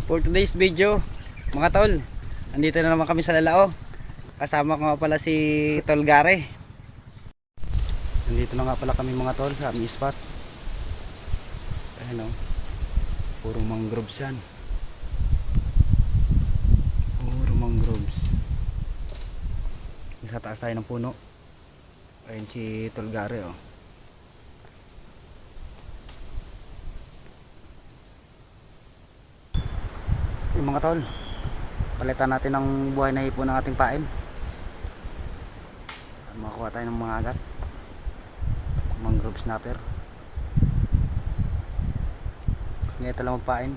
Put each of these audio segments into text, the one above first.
For today's video, mga tol, andito na naman kami sa Lalao. Kasama ko nga pala si Tol Gare. Nandito na nga pala kami mga tol sa aming spot. Ayan o, puro mangroves yan. Puro mangroves. Nasa taas tayo ng puno. Ayan si Tol Gare o. Yung mga tol, palitan natin ng buhay na hipon ng ating pain. Makakuha tayo ng mga agat, mangrove snapper. Ngayon lang magpain,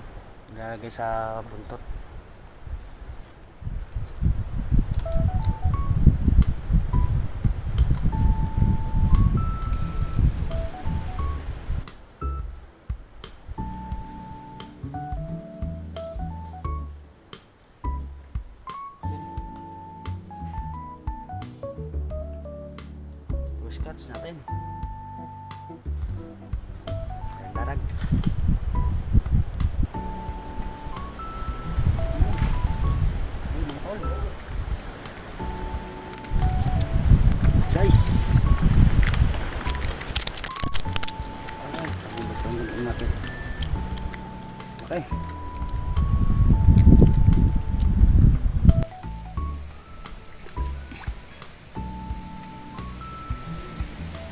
lalagay sa buntot. Cuts natin. Darag. Size. Alright, tanggalin natin. Okay.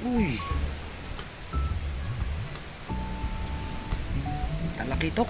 Uy, talakitok.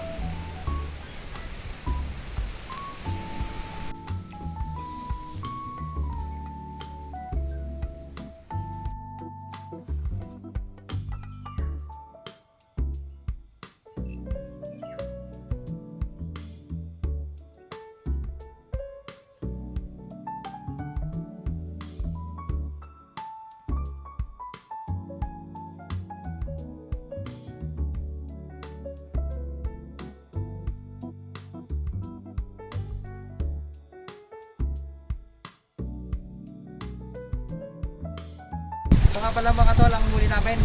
Ito nga pala mga tol ang huli namin.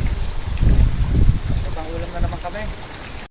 Ito pang ulam na naman kami.